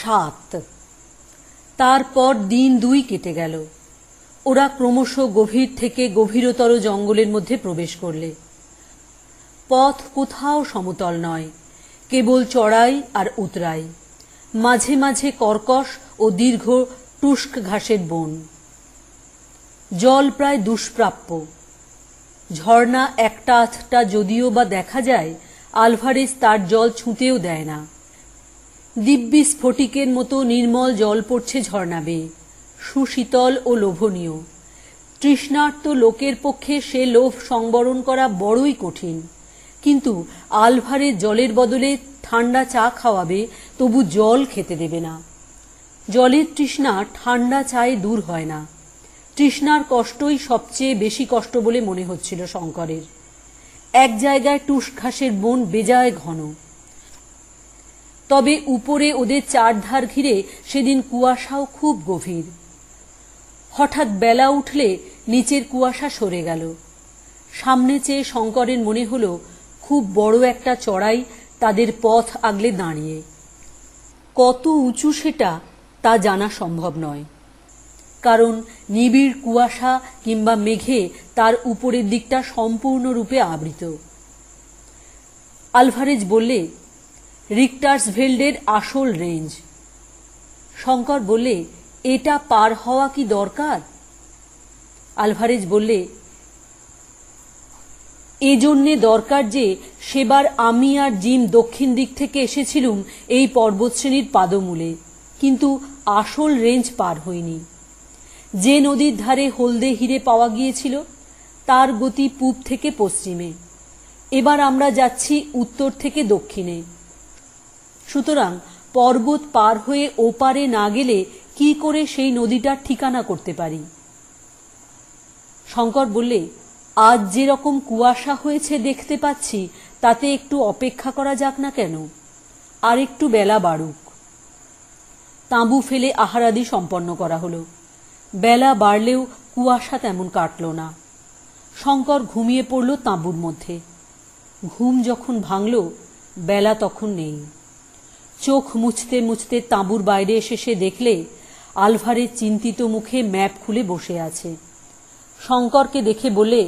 7। তারপর দিন 2 কেটে গেল। ওরা ক্রমশ গভীর থেকে গভীরতর জঙ্গলের মধ্যে প্রবেশ করলে। পথ কোথাও সমতল নয়, কেবল চড়াই আর উতরাই, মাঝে মাঝে কর্কশ ও দীর্ঘ টুস্ক ঘাসের বন। জল প্রায় দুষ্প্রাপ্য। ঝর্ণা একটা আধটা যদিও বা দেখা যায়, আলভারেজ তার জল ছুঁতেও দেয় না। দিব্যি স্ফটিকের মতো নির্মল জল পড়ছে ঝর্ণা বেয়ে, সুশীতল ও লোভনীয়। তৃষ্ণার্ত লোকের পক্ষে সে লোভ সংবরণ করা বড়ই কঠিন, কিন্তু আলভারেজ জলের বদলে ঠান্ডা চা খাওয়াবে, তবু জল খেতে দেবে না। জলের তৃষ্ণা ঠান্ডা চায়ে দূর হয় না। তৃষ্ণার কষ্টই সবচেয়ে বেশি কষ্ট বলে মনে হচ্ছিল শঙ্করের। এক জায়গায় টুস্ক ঘাসের বন বেজায় ঘন, তবে উপরে ওদের চারধার ঘিরে সেদিন কুয়াশাও খুব গভীর। হঠাৎ বেলা উঠলে নিচের কুয়াশা সরে গেল। সামনে চেয়ে শঙ্করের মনে হলো খুব বড় একটা চড়াই তাদের পথ আগলে দাঁড়িয়ে। কত উঁচু সেটা তা জানা সম্ভব নয়, কারণ নিবিড় কুয়াশা কিংবা মেঘে তার উপরের দিকটা সম্পূর্ণরূপে আবৃত। আলভারেজ বললে, রিক্টার্সভেল্ডের আসল রেঞ্জ। শঙ্কর বললে, এটা পার হওয়া কি দরকার? আলভারেজ বললে, এজন্যে দরকার যে সেবার আমি আর জিম দক্ষিণ দিক থেকে এসেছিলুম এই পর্বতশ্রেণীর পাদমূলে, কিন্তু আসল রেঞ্জ পার হইনি। যে নদীর ধারে হলদে হিরে পাওয়া গিয়েছিল তার গতি পূব থেকে পশ্চিমে, এবার আমরা যাচ্ছি উত্তর থেকে দক্ষিণে। সুতরাং পর্বত পার হয়ে ওপারে না গেলে কি করে সেই নদীটার ঠিকানা করতে পারি? শঙ্কর বললে, আজ যেরকম কুয়াশা হয়েছে দেখতে পাচ্ছি, তাতে একটু অপেক্ষা করা যাক না কেন? আর একটু বেলা বাড়ুক। তাঁবু ফেলে আহারাদি সম্পন্ন করা হলো। বেলা বাড়লেও কুয়াশা তেমন কাটল না। শঙ্কর ঘুমিয়ে পড়ল তাঁবুর মধ্যে। ঘুম যখন ভাঙল, বেলা তখন নেই। চোখ মুছতে মুছতে তাঁবুর বাইরে এসে সে দেখলে আলভারেজ চিন্তিত মুখে ম্যাপ খুলে বসে আছে। শঙ্করকে দেখে বলে,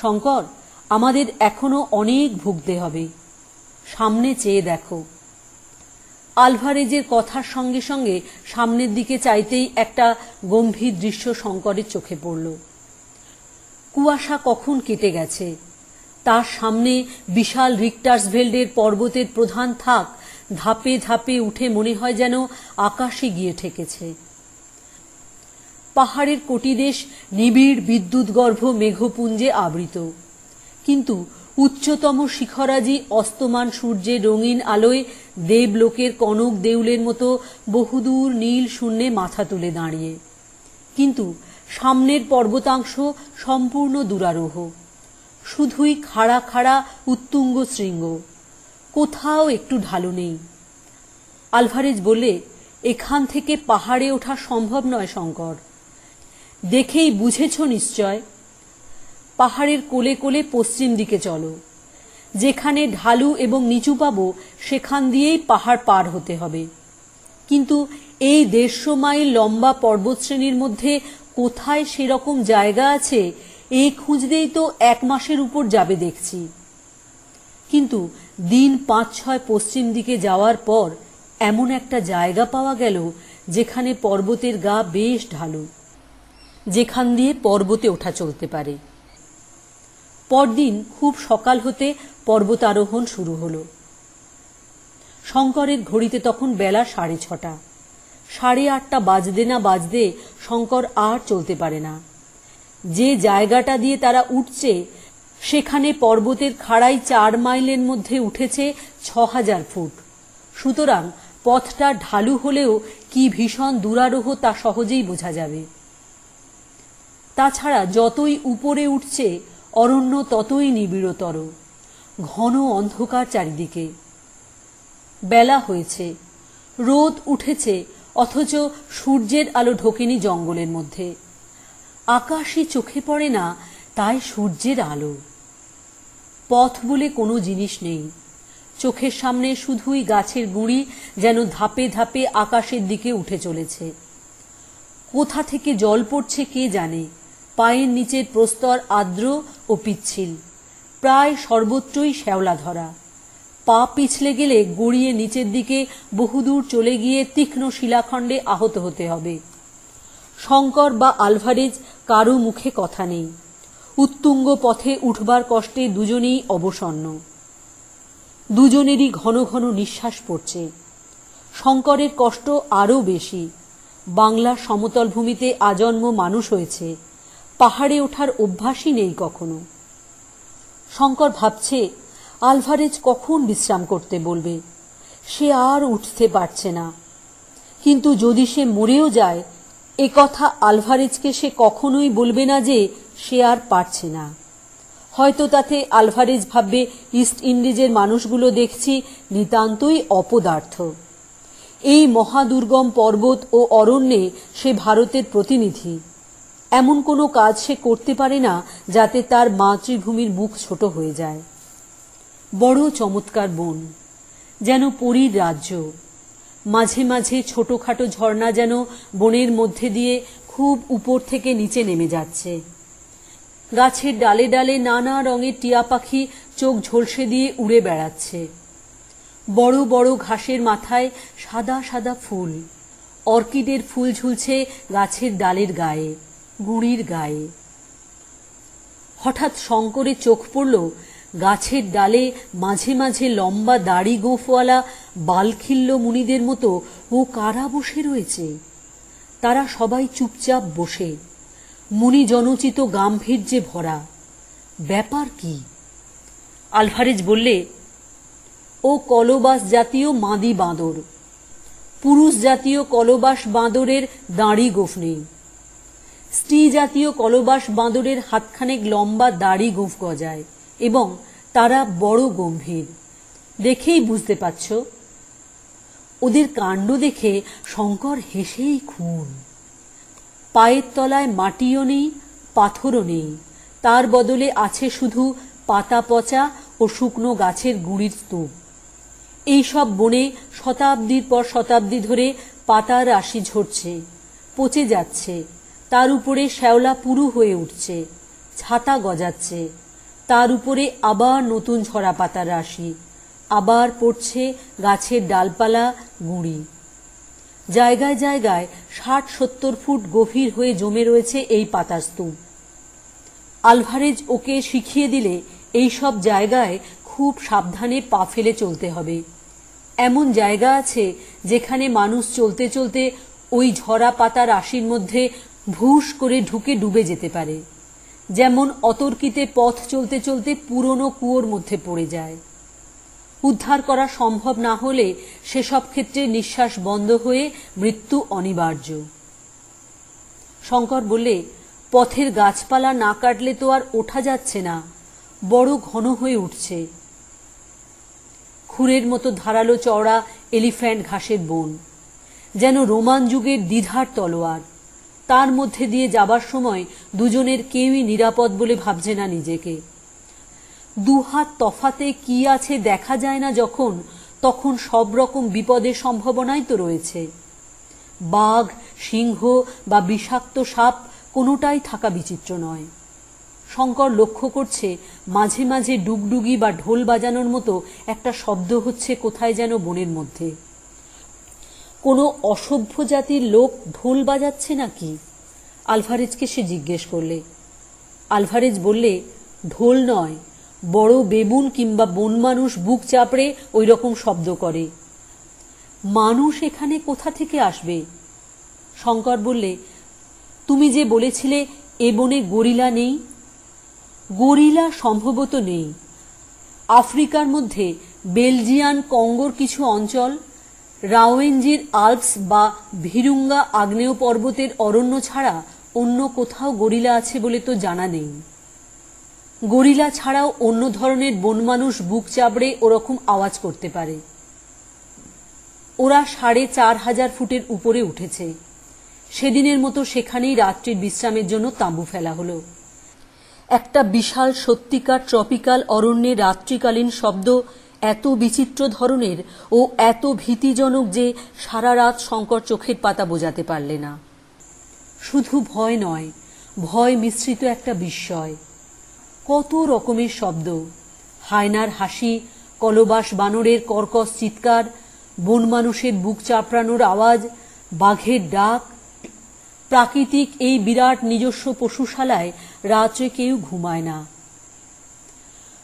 শঙ্কর, আমাদের এখনো অনেক ভুগতে হবে, সামনে চেয়ে দেখো। আলভারেজের কথার সঙ্গে সঙ্গে সামনের দিকে চাইতেই একটা গম্ভীর দৃশ্য শঙ্করের চোখে পড়ল। কুয়াশা কখন কেটে গেছে, তার সামনে বিশাল রিক্টার্সভেল্ডের পর্বতের প্রধান থাক ধাপে ধাপে উঠে মনে হয় যেন আকাশে গিয়ে ঠেকেছে। পাহাড়ের কোটিদেশ নিবিড় বিদ্যুৎগর্ভ মেঘপুঞ্জে আবৃত, কিন্তু উচ্চতম শিখরাজি অস্তমান সূর্যের রঙিন আলোয় দেবলোকের কনক দেউলের মতো বহুদূর নীল শূন্যে মাথা তুলে দাঁড়িয়ে। কিন্তু সামনের পর্বতাংশ সম্পূর্ণ দুরারোহ, শুধুই খাড়া খাড়া উত্তুঙ্গ শৃঙ্গ, কোথাও একটু ঢালু নেই। আলভারেজ বললে, এখান থেকে পাহাড়ে ওঠা সম্ভব নয় শঙ্কর, দেখেই বুঝেছ নিশ্চয়। পাহাড়ের কোলে কোলে পশ্চিম দিকে চলো, যেখানে ঢালু এবং নিচু পাবো সেখান দিয়েই পাহাড় পার হতে হবে। কিন্তু এই 150 মাইল লম্বা পর্বতশ্রেণীর মধ্যে কোথায় সেরকম জায়গা আছে, এই খুঁজতেই তো 1 মাসের উপর যাবে দেখছি। কিন্তু দিন 5-6 পশ্চিম দিকে যাওয়ার পর এমন একটা জায়গা পাওয়া গেল যেখানে পর্বতের গা বেশ ঢালু, যেখান দিয়ে পর্বতে ওঠা চলতে পারে। পরদিন খুব সকাল হতে পর্বতারোহণ শুরু হলো। শঙ্করের ঘড়িতে তখন বেলা 6:30। 8:30 বাজতে না বাজতে শঙ্কর আর চলতে পারে না। যে জায়গাটা দিয়ে তারা উঠছে সেখানে পর্বতের খাড়াই 4 মাইলের মধ্যে উঠেছে 6000 ফুট। সুতরাং পথটা ঢালু হলেও কি ভীষণ দুরারোহ তা সহজেই বোঝা যাবে। তাছাড়া যতই উপরে উঠছে অরণ্য ততই নিবিড়তর, ঘন অন্ধকার চারিদিকে। বেলা হয়েছে, রোদ উঠেছে, অথচ সূর্যের আলো ঢোকেনি জঙ্গলের মধ্যে। আকাশই চোখে পড়ে না, তাই সূর্যের আলো। পথ বলে কোনো জিনিস নেই, চোখের সামনে শুধুই গাছের গুঁড়ি যেন ধাপে ধাপে আকাশের দিকে উঠে চলেছে। কোথা থেকে জল পড়ছে কে জানে। পায়ের নিচের প্রস্তর আর্দ্র ও পিচ্ছিল, প্রায় সর্বত্রই শ্যাওলা ধরা। পা পিছলে গেলে গড়িয়ে নিচের দিকে বহুদূর চলে গিয়ে তীক্ষ্ণ শিলাখণ্ডে আহত হতে হবে। শঙ্কর বা আলভারেজ কারো মুখে কথা নেই। উত্তুঙ্গ পথে উঠবার কষ্টে দুজনেই অবসন্ন। দুজনেরই ঘন ঘন নিঃশ্বাস পড়ছে। শঙ্করের কষ্ট আরও বেশি। বাংলার সমতল ভূমিতে আজন্ম মানুষ হয়েছে, পাহাড়ে ওঠার অভ্যাসই নেই কখনো। শঙ্কর ভাবছে আলভারেজ কখন বিশ্রাম করতে বলবে। সে আর উঠতে পারছে না। কিন্তু যদি সে মরেও যায়, এ কথা আলভারেজকে সে কখনোই বলবে না যে সে আর পারছে না। হয়তো তাতে আলভারেজ ভাববে ইস্ট ইন্ডিজের মানুষগুলো দেখছি নিতান্তই অপদার্থ। এই মহাদুর্গম পর্বত ও অরণ্যে সে ভারতের প্রতিনিধি। এমন কোনো কাজ সে করতে পারে না যাতে তার মাতৃভূমির মুখ ছোট হয়ে যায়। বড় চমৎকার বন, যেন পরীর রাজ্য। মাঝে মাঝে ছোটখাটো ঝর্ণা যেন বনের মধ্যে দিয়ে খুব উপর থেকে নিচে নেমে যাচ্ছে। গাছের ডালে ডালে নানা রঙের টিয়া পাখি চোখ ঝলসে দিয়ে উড়ে বেড়াচ্ছে। বড় বড় ঘাসের মাথায় সাদা সাদা ফুল, অর্কিডের ফুল ঝুলছে গাছের ডালের গায়ে, গুঁড়ির গায়ে। হঠাৎ শঙ্করের চোখ পড়ল গাছের ডালে মাঝে মাঝে লম্বা দাড়ি গোঁফওয়ালা বালখিল্য মুনিদের মতো ও কারা বসে রয়েছে। তারা সবাই চুপচাপ বসে, মুনি জনচিত গাম্ভীর্যে ভরা। ব্যাপার কি? আলভারেজ বললে, ও কলবাস জাতীয় মাদি বাঁদর। পুরুষ জাতীয় কলবাস বাঁদরের দাড়ি গোঁফ নেই। স্ত্রী জাতীয় কলবাস বাঁদরের হাতখানেক লম্বা দাড়ি গোঁফ গজায় এবং তারা বড় গম্ভীর। দেখেই বুঝতে পারছ। ওদের কাণ্ড দেখে শঙ্কর হেসেই খুন। পায়ের তলায় মাটিও নেই, পাথরও নেই, তার বদলে আছে শুধু পাতা পচা ও শুকনো গাছের গুঁড়ির স্তূপ। এইসব বনে শতাব্দীর পর শতাব্দী ধরে পাতার রাশি ঝরছে, পচে যাচ্ছে, তার উপরে শ্যাওলা পুরু হয়ে উঠছে, ছাতা গজাচ্ছে, তার উপরে আবার নতুন ঝরা পাতার রাশি, আবার পড়ছে গাছের ডালপালা, গুঁড়ি। জায়গায় জায়গায় ৬০-৭০ ফুট গভীর হয়ে জমে রয়েছে এই পাতার স্তূপ। আলভারেজ ওকে শিখিয়ে দিলে এই সব জায়গায় খুব সাবধানে পা ফেলে চলতে হবে। এমন জায়গা আছে যেখানে মানুষ চলতে চলতে ওই ঝরা পাতার রাশির মধ্যে ভুস করে ঢুকে ডুবে যেতে পারে, যেমন অতর্কিতে পথ চলতে চলতে পুরনো কুয়োর মধ্যে পড়ে যায়। উদ্ধার করা সম্ভব না হলে সেসব ক্ষেত্রে নিঃশ্বাস বন্ধ হয়ে মৃত্যু অনিবার্য। শঙ্কর বললে, পথের গাছপালা না কাটলে তো আর ওঠা যাচ্ছে না, বড় ঘন হয়ে উঠছে। খুরের মতো ধারালো চওড়া এলিফ্যান্ট ঘাসের বন, যেন রোমান যুগের দ্বিধার তলোয়ার। তার মধ্যে দিয়ে যাবার সময় দুজনের কেউই নিরাপদ বলে ভাবছে না নিজেকে। দুহাত তফাতে কি আছে দেখা যায় না যখন, তখন সব রকম বিপদের সম্ভাবনাই তো রয়েছে। বাঘ, সিংহ বা বিষাক্ত সাপ কোনোটাই থাকা বিচিত্র নয়। শঙ্কর লক্ষ্য করছে মাঝে মাঝে ডুগডুগি বা ঢোল বাজানোর মতো একটা শব্দ হচ্ছে কোথায় যেন বনের মধ্যে। কোনো অসভ্য জাতির লোক ঢোল বাজাচ্ছে নাকি? আলভারেজকে সে জিজ্ঞেস করলে। আলভারেজ বললে, ঢোল নয়, বড় বেবুন কিংবা বন মানুষ বুক চাপড়ে ওই রকম শব্দ করে। মানুষ এখানে কোথা থেকে আসবে? শঙ্কর বললে, তুমি যে বলেছিলে এ বনে গরিলা নেই। গরিলা সম্ভবত নেই। আফ্রিকার মধ্যে বেলজিয়ান কঙ্গোর কিছু অঞ্চল, রাওয়েঞ্জির আল্পস বা ভিরুঙ্গা আগ্নেয় পর্বতের অরণ্য ছাড়া অন্য কোথাও গরিলা আছে বলে তো জানা নেই। গরিলা ছাড়াও অন্য ধরনের বনমানুষ বুক চাপড়ে ওরকম আওয়াজ করতে পারে। ওরা ৪৫০০ ফুটের উপরে উঠেছে। সেদিনের মতো সেখানেই রাত্রির বিশ্রামের জন্য তাঁবু ফেলা হলো। একটা বিশাল সত্যিকার ট্রপিক্যাল অরণ্যে রাত্রিকালীন শব্দ এত বিচিত্র ধরনের ও এত ভীতিজনক যে সারা রাত শঙ্কর চোখের পাতা বোঝাতে পারলে না। শুধু ভয় নয়, ভয় মিশ্রিত একটা বিস্ময়। কত রকমের শব্দ, হায়নার হাসি, কলবাস বানরের কর্কশ চিৎকার, বন মানুষের বুক চাপড়ানোর আওয়াজ, বাঘের ডাক। প্রাকৃতিক এই বিরাট নিজস্ব পশুশালায় রাত্রে কেউ ঘুমায় না।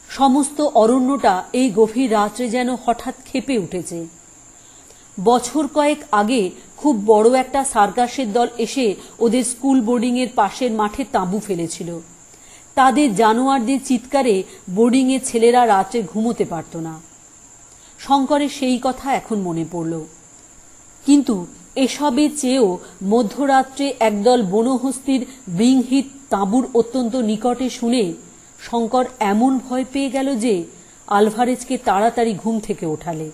সমস্ত অরণ্যটা এই গভীর রাত্রে যেন হঠাৎ ক্ষেপে উঠেছে। বছর কয়েক আগে খুব বড় একটা সার্কাসের দল এসে ওদের স্কুল বোর্ডিংয়ের পাশের মাঠে তাঁবু ফেলেছিল। তাদের জানোয়ারদের চিৎকারে বোর্ডিংয়ের ছেলেরা রাত্রে ঘুমোতে পারত না। শঙ্করের সেই কথা এখন মনে পড়ল। কিন্তু এসবের চেয়েও মধ্যরাত্রে একদল বনহস্তির বৃংহিত তাঁবুর অত্যন্ত নিকটে শুনে শঙ্কর এমন ভয় পেয়ে গেল যে আলভারেজকে তাড়াতাড়ি ঘুম থেকে ওঠালে।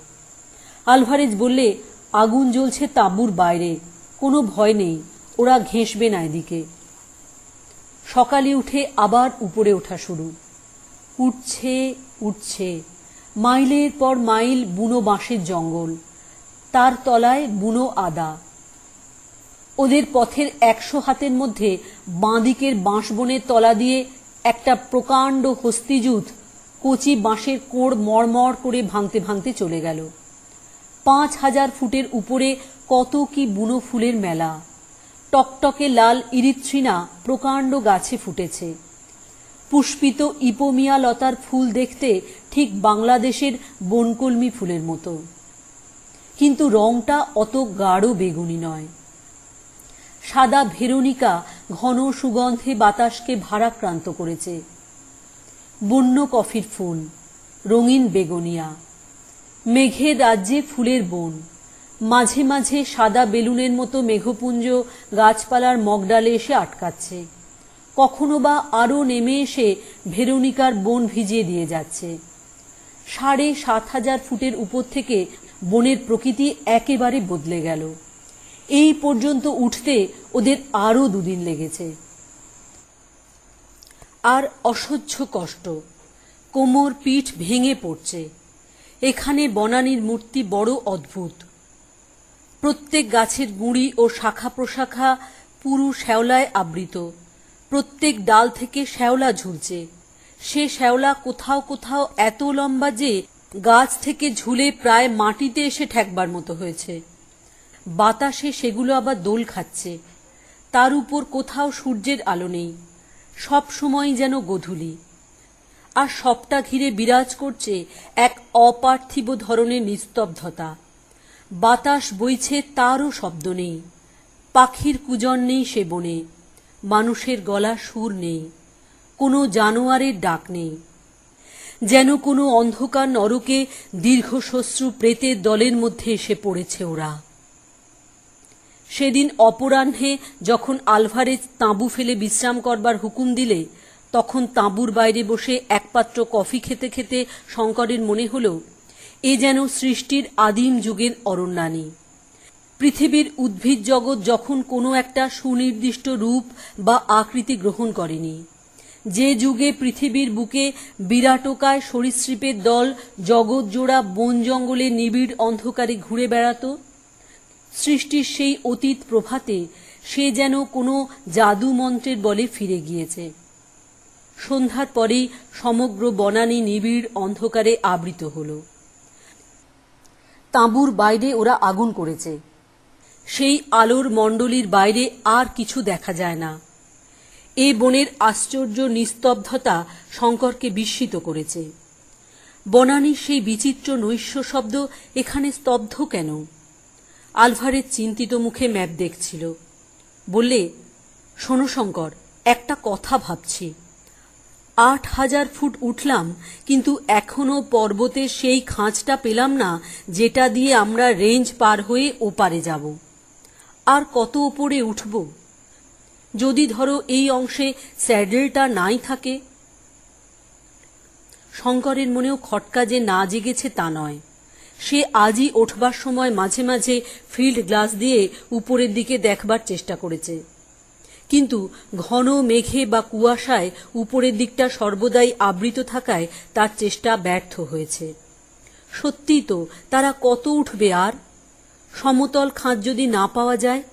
আলভারেজ বললে, আগুন জ্বলছে তাঁবুর বাইরে, কোনো ভয় নেই, ওরা ঘেঁষবে না এদিকে। সকালে উঠে আবার উপরে ওঠা শুরু। উঠছে উঠছে, মাইলের পর মাইল বুনো বাঁশের জঙ্গল, তার তলায় বুনো আদা। ওদের পথের 100 হাতের মধ্যে বাঁদিকের বাঁশবনের তলা দিয়ে একটা প্রকাণ্ড হস্তিজুথ কচি বাঁশের কোড় মড়মড় করে ভাঙতে ভাঙতে চলে গেল। 5000 ফুটের উপরে কত কি বুনো ফুলের মেলা। টকটকে লাল ইরিত্রিনা প্রকাণ্ড গাছে ফুটেছে। পুষ্পিত ইপোমিয়া লতার ফুল দেখতে ঠিক বাংলাদেশের বনকলমি ফুলের মতো, কিন্তু রংটা অত গাঢ় বেগুনি নয়। সাদা ভেরোনিকা ঘন সুগন্ধে বাতাসকে ভারাক্রান্ত করেছে। বন্য কফির ফুল, রঙিন বেগোনিয়া, মেঘের রাজ্যে ফুলের বন। মাঝে মাঝে সাদা বেলুনের মতো মেঘপুঞ্জ গাছপালার মগডালে এসে আটকাচ্ছে, কখনো বা আরো নেমে এসে ভেরোনিকার বন ভিজিয়ে দিয়ে যাচ্ছে। 7500 ফুটের উপর থেকে বনের প্রকৃতি একেবারে বদলে গেল। এই পর্যন্ত উঠতে ওদের আরো 2 দিন লেগেছে। আর অসহ্য কষ্ট, কোমর পিঠ ভেঙে পড়ছে। এখানে বনানীর মূর্তি বড় অদ্ভুত। প্রত্যেক গাছের গুঁড়ি ও শাখা প্রশাখা পুরু শ্যাওলায় আবৃত। প্রত্যেক ডাল থেকে শ্যাওলা ঝুলছে। সে শ্যাওলা কোথাও কোথাও এত লম্বা যে গাছ থেকে ঝুলে প্রায় মাটিতে এসে ঠেকবার মতো হয়েছে। বাতাসে সেগুলো আবার দোল খাচ্ছে। তার উপর কোথাও সূর্যের আলো নেই, সব সময় যেন গোধূলি। আর সবটা ঘিরে বিরাজ করছে এক অপার্থিব ধরনের নিস্তব্ধতা। বাতাস বইছে, তারও শব্দ নেই। পাখির কুজন নেই সে বনে, মানুষের গলা সুর নেই, কোনো জানোয়ারের ডাক নেই। যেন কোনো অন্ধকার নরকে দীর্ঘশ্মশ্রু প্রেতের দলের মধ্যে এসে পড়েছে ওরা। সেদিন অপরাহ্নে যখন আলভারেজ তাঁবু ফেলে বিশ্রাম করবার হুকুম দিলে, তখন তাঁবুর বাইরে বসে একপাত্র কফি খেতে খেতে শঙ্করের মনে হল, এ যেন সৃষ্টির আদিম যুগের অরণ্যানী। পৃথিবীর উদ্ভিদ জগৎ যখন কোনো একটা সুনির্দিষ্ট রূপ বা আকৃতি গ্রহণ করেনি, যে যুগে পৃথিবীর বুকে বিরাটকায় সরীসৃপের দল জগৎ জোড়া বন জঙ্গলে নিবিড় অন্ধকারে ঘুরে বেড়াত, সৃষ্টির সেই অতীত প্রভাতে সে যেন কোনো জাদু মন্ত্রের বলে ফিরে গিয়েছে। সন্ধ্যার পরেই সমগ্র বনানী নিবিড় অন্ধকারে আবৃত হল। তাঁবুর বাইরে ওরা আগুন করেছে। সেই আলোর মণ্ডলীর বাইরে আর কিছু দেখা যায় না। এ বনের আশ্চর্য নিস্তব্ধতা শঙ্করকে বিস্মিত করেছে। বনানীর সেই বিচিত্র নৈশ শব্দ এখানে স্তব্ধ কেন? আলভারেজ চিন্তিত মুখে ম্যাপ দেখছিল। বললে, শোনো শঙ্কর, একটা কথা ভাবছি। 8000 ফুট উঠলাম, কিন্তু এখনো পর্বতের সেই খাঁজটা পেলাম না যেটা দিয়ে আমরা রেঞ্জ পার হয়ে ওপারে যাব। আর কত ওপরে উঠব? যদি ধরো এই অংশে স্যাডেলটা নাই থাকে। শঙ্করের মনেও খটকা যে না জেগেছে তা নয়। সে আজই ওঠবার সময় মাঝে মাঝে ফিল্ড গ্লাস দিয়ে উপরের দিকে দেখবার চেষ্টা করেছে, কিন্তু ঘন মেঘে বা কুয়াশায় উপরের দিকটা সর্বদাই আবৃত থাকায় তার চেষ্টা ব্যর্থ হয়েছে। সত্যি তো, তারা কত উঠবে আর? সমতল খাঁজ যদি না পাওয়া যায়,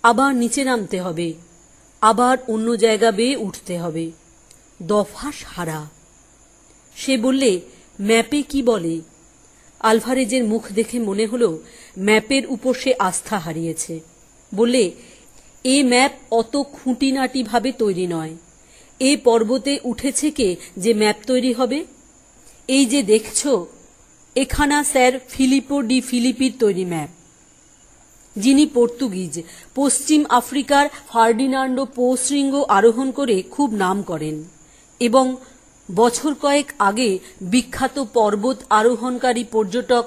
আবার নিচে নামতে হবে, আবার অন্য জায়গা বেয়ে উঠতে হবে। দফা সারা। সে বললে, ম্যাপে কি বলে? আলভারেজের মুখ দেখে মনে হলো ম্যাপের উপর সে আস্থা হারিয়েছে। বললে, এ ম্যাপ অত খুঁটিনাটি ভাবে তৈরি নয়। এ পর্বতে উঠেছে কে যে ম্যাপ তৈরি হবে? এই যে দেখছ, এখানা স্যার ফিলিপো ডি ফিলিপির তৈরি ম্যাপ, যিনি পর্তুগিজ, পশ্চিম আফ্রিকার ফার্ডিনান্ডো পো শৃঙ্গ আরোহণ করে খুব নাম করেন এবং বছর কয়েক আগে বিখ্যাত পর্বত আরোহণকারী পর্যটক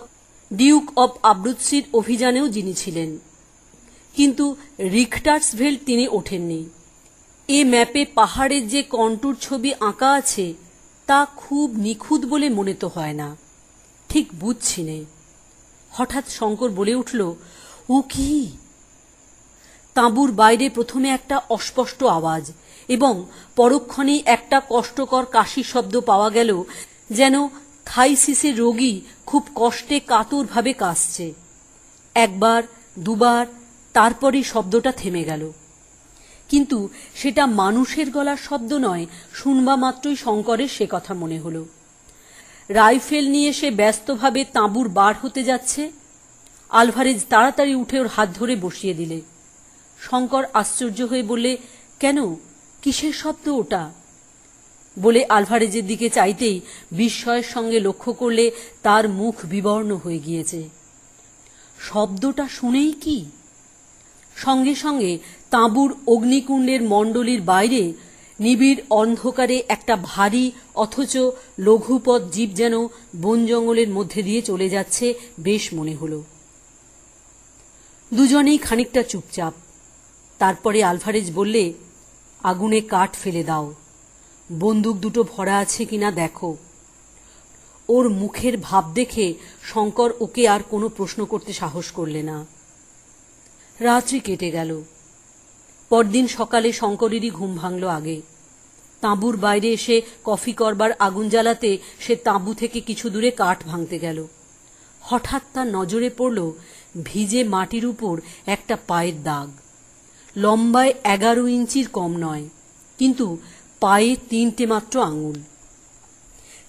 ডিউক অব আব্রুৎসির অভিযানেও যিনি ছিলেন। কিন্তু রিখটার্সভেল্ড তিনি ওঠেননি। এ ম্যাপে পাহাড়ের যে কন্টুর ছবি আঁকা আছে তা খুব নিখুঁত বলে মনে তো হয় না। ঠিক বুঝছি নে। হঠাৎ শঙ্কর বলে উঠল, ও কি? তাঁবুর বাইরে প্রথমে একটা অস্পষ্ট আওয়াজ এবং পরক্ষণেই একটা কষ্টকর কাশি শব্দ পাওয়া গেল, যেন থাইসিসের রোগী খুব কষ্টে কাতরভাবে কাশছে। একবার, দুবার, তারপরই শব্দটা থেমে গেল। কিন্তু সেটা মানুষের গলার শব্দ নয়, শুনবা মাত্রই শঙ্করের সে কথা মনে হল। রাইফেল নিয়ে সে ব্যস্তভাবে তাঁবুর বার হতে যাচ্ছে। আলভারেজ তাড়াতাড়ি উঠে ওর হাত ধরে বসিয়ে দিলে। শঙ্কর আশ্চর্য হয়ে বললে, কেন, কিসের শব্দ ওটা? বলে আলভারেজের দিকে চাইতেই বিস্ময়ের সঙ্গে লক্ষ্য করলে তার মুখ বিবর্ণ হয়ে গিয়েছে। শব্দটা শুনেই কি? সঙ্গে সঙ্গে তাঁবুর অগ্নিকুণ্ডের মণ্ডলীর বাইরে নিবিড় অন্ধকারে একটা ভারী অথচ লঘুপথ জীব যেন বন জঙ্গলের মধ্যে দিয়ে চলে যাচ্ছে বেশ মনে হল। দুজনেই খানিকটা চুপচাপ। তারপরে আলভারেজ বললে, আগুনে কাঠ ফেলে দাও, বন্দুক দুটো ভরা আছে কিনা দেখো। ওর মুখের ভাব দেখে শঙ্কর ওকে আর কোনো প্রশ্ন করতে সাহস করলে না। রাত্রি কেটে গেল। পরদিন সকালে শঙ্করেরই ঘুম ভাঙল আগে। তাঁবুর বাইরে এসে কফি করবার আগুন জ্বালাতে সে তাঁবু থেকে কিছু দূরে কাঠ ভাঙতে গেল। হঠাৎ তার নজরে পড়ল ভিজে মাটির উপর একটা পায়ের দাগ। লম্বায় 11 ইঞ্চির কম নয়, কিন্তু পায়ে 3টে মাত্র আঙুল।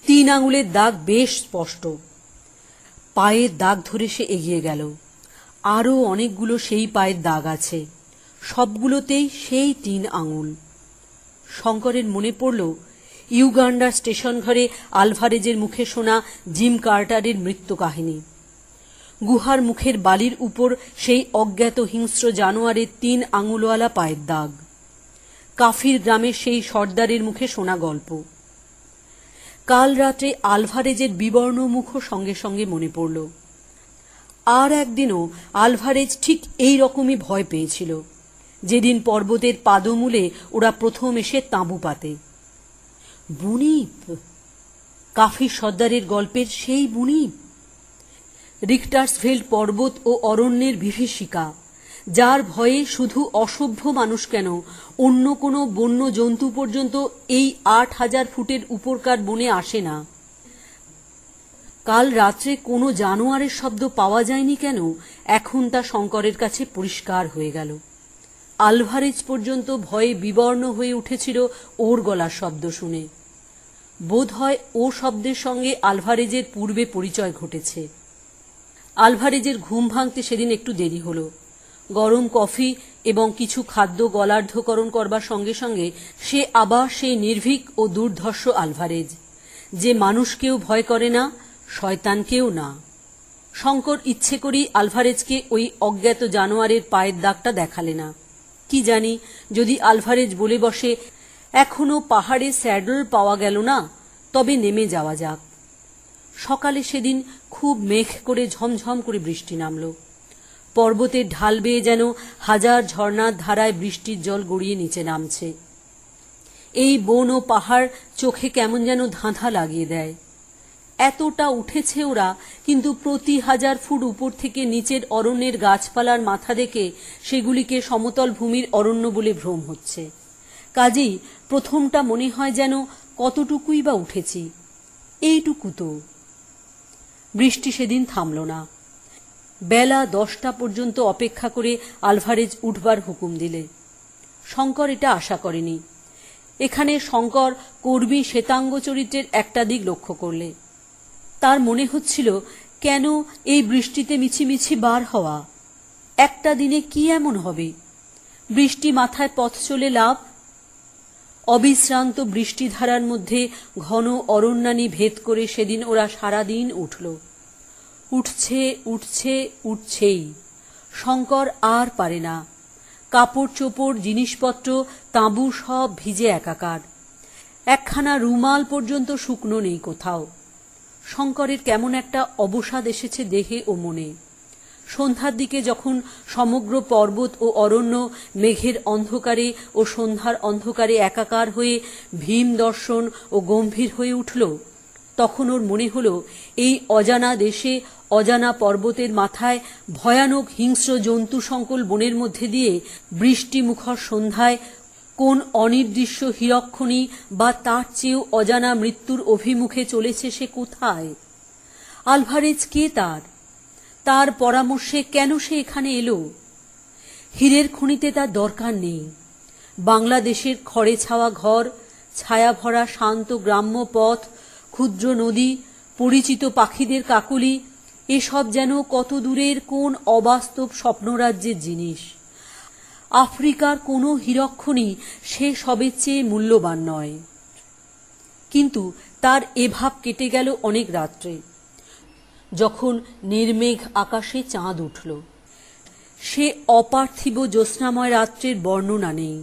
3 আঙুলের দাগ বেশ স্পষ্ট। পায়ের দাগ ধরে সে এগিয়ে গেল। আরও অনেকগুলো সেই পায়ের দাগ আছে, সবগুলোতেই সেই 3 আঙুল। শঙ্করের মনে পড়ল ইউগান্ডার স্টেশন ঘরে আলভারেজের মুখে শোনা জিম কার্টারের মৃত্যু কাহিনী। গুহার মুখের বালির উপর সেই অজ্ঞাত হিংস্র জানোয়ারের 3 আঙুলওয়ালা পায়ের দাগ। কাফির গ্রামের সেই সর্দারের মুখে শোনা গল্প। কাল রাত্রে আলভারেজের বিবর্ণ মুখও সঙ্গে সঙ্গে মনে পড়ল। আর একদিনও আলভারেজ ঠিক এই রকমই ভয় পেয়েছিল, যেদিন পর্বতের পাদমূলে ওরা প্রথম এসে তাঁবু পাতে। বুনিপ, কাফির সর্দারের গল্পের সেই বুনিপ, রিখটার্সভেল্ড পর্বত ও অরণ্যের বিভীষিকা, যার ভয়ে শুধু অসভ্য মানুষ কেন, অন্য কোনো বন্য জন্তু পর্যন্ত এই 8000 ফুটের উপরকার বনে আসে না। কাল রাত্রে কোনো জানোয়ারের শব্দ পাওয়া যায়নি কেন, এখন তা শঙ্করের কাছে পরিষ্কার হয়ে গেল। আলভারেজ পর্যন্ত ভয়ে বিবর্ণ হয়ে উঠেছিল ওর গলার শব্দ শুনে। বোধ হয় ও শব্দের সঙ্গে আলভারেজের পূর্বে পরিচয় ঘটেছে। আলভারেজের ঘুম ভাঙতে সেদিন একটু দেরি হল। গরম কফি এবং কিছু খাদ্য গলার্ধকরণ করবার সঙ্গে সঙ্গে সে আবার সেই নির্ভীক ও দুর্ধর্ষ আলভারেজ, যে মানুষকেও ভয় করে না, শয়তানকেও না। শঙ্কর ইচ্ছে করেই আলভারেজকে ওই অজ্ঞাত জানোয়ারের পায়ের দাগটা দেখালে না। কি জানি, যদি আলভারেজ বলে বসে, এখনো পাহাড়ে স্যাডল পাওয়া গেল না, তবে নেমে যাওয়া যাক। সকালে সেদিন খুব মেঘ করে ঝমঝম করে বৃষ্টি নামল। পর্বতের ঢাল বেয়ে যেন হাজার ঝর্ণার ধারায় বৃষ্টির জল গড়িয়ে নিচে নামছে। এই বন ও পাহাড় চোখে কেমন যেন ধাঁধা লাগিয়ে দেয়। এতটা উঠেছে ওরা, কিন্তু প্রতি 1000 ফুট উপর থেকে নিচের অরণ্যের গাছপালার মাথা দেখে সেগুলিকে সমতল ভূমির অরণ্য বলে ভ্রম হচ্ছে। কাজেই প্রথমটা মনে হয় যেন কতটুকুই বা উঠেছি, এইটুকু তো। বৃষ্টি সেদিন থামল না। বেলা 10টা পর্যন্ত অপেক্ষা করে আলভারেজ উঠবার হুকুম দিলে। শঙ্কর এটা আশা করেনি। এখানে শঙ্কর কর্মী শ্বেতাঙ্গ চরিত্রের একটা দিক লক্ষ্য করলে। তার মনে হচ্ছিল, কেন এই বৃষ্টিতে মিছিমিছি বার হওয়া? একটা দিনে কি এমন হবে? বৃষ্টি মাথায় পথ চলে লাভ। অবিশ্রান্ত বৃষ্টিধারার মধ্যে ঘন অরণ্যানী ভেদ করে সেদিন ওরা সারাদিন উঠল। উঠছে উঠছে উঠছেই। শঙ্কর আর পারে না। কাপড় চোপড়, জিনিসপত্র, তাঁবু সব ভিজে একাকার। একখানা রুমাল পর্যন্ত শুকনো নেই কোথাও। শঙ্করের কেমন একটা অবসাদ এসেছে দেহে ও মনে। সন্ধ্যার দিকে যখন সমগ্র পর্বত ও অরণ্য মেঘের অন্ধকারে ও সন্ধ্যার অন্ধকারে একাকার হয়ে ভীম দর্শন ও গম্ভীর হয়ে উঠল, তখন ওর মনে হল, এই অজানা দেশে অজানা পর্বতের মাথায় ভয়ানক হিংস্র জন্তু সংকুল বনের মধ্যে দিয়ে বৃষ্টিমুখর সন্ধ্যায় কোন অনির্দিষ্ট হিরক্ষণী বা তার চেয়েও অজানা মৃত্যুর অভিমুখে চলেছে সে কোথায়? আলভারেজ কে তার? তার পরামর্শে কেন সে এখানে এলো? হীরের খনিতে তার দরকার নেই। বাংলাদেশের খড়ে ছাওয়া ঘর, ছায়া ভরা শান্ত গ্রাম্য পথ, ক্ষুদ্র নদী, পরিচিত পাখিদের কাকলি, এসব যেন কত দূরের কোন অবাস্তব স্বপ্নরাজ্যের জিনিস। আফ্রিকার কোনো হিরক্ষণী সে সবের চেয়ে মূল্যবান নয়। কিন্তু তার এ ভাব কেটে গেল অনেক রাত্রে, যখন নির্মেঘ আকাশে চাঁদ উঠল। সে অপার্থিব জ্যোৎস্নাময় রাত্রের বর্ণনা নেই।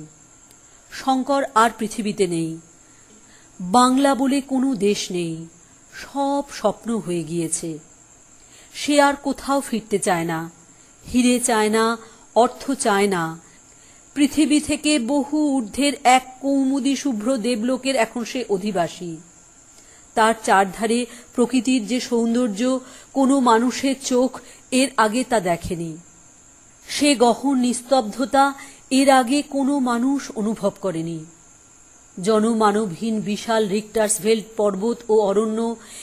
শঙ্কর আর পৃথিবীতে নেই। বাংলা বলে কোনো দেশ নেই। সব স্বপ্ন হয়ে গিয়েছে। সে আর কোথাও ফিরতে চায় না। হিরে চায় না, অর্থ চায় না। পৃথিবী থেকে বহু ঊর্ধ্বের এক কৌমুদী শুভ্র দেবলোকের এখন সে অধিবাসী। তার চারধারে প্রকৃতির যে সৌন্দর্য কোনো মানুষের চোখ এর আগে তা দেখেনি। সে গহন নিস্তব্ধতা এর আগে কোনো মানুষ অনুভব করেনি। জনমানবহীন বিশাল রিক্টার্সভেল্ড পর্বত ও অরণ্য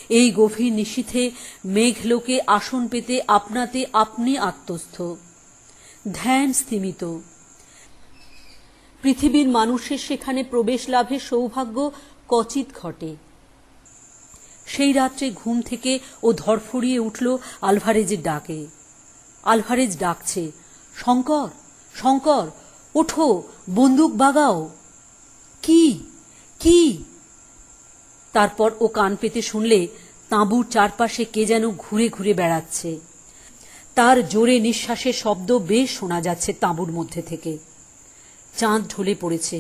এই গভীর নিশীথে মেঘলোকে আসন পেতে আপনাতে আপনি আত্মস্থ, ধ্যান স্থিমিত। পৃথিবীর মানুষের সেখানে প্রবেশ লাভের সৌভাগ্য কচিত ঘটে। সেই রাত্রে ঘুম থেকে ও ধরফড়িয়ে উঠল আলভারেজের ডাকে। আলভারেজ ডাকছে, শঙ্কর, শঙ্কর, ওঠো, বন্দুক বাগাও। কি কি? তারপর ও কান পেতে শুনলে তাঁবুর চারপাশে কে যেন ঘুরে ঘুরে বেড়াচ্ছে। তার জোরে নিঃশ্বাসের শব্দ বেশ শোনা যাচ্ছে তাঁবুর মধ্যে থেকে। চাঁদ ঢলে পড়েছে।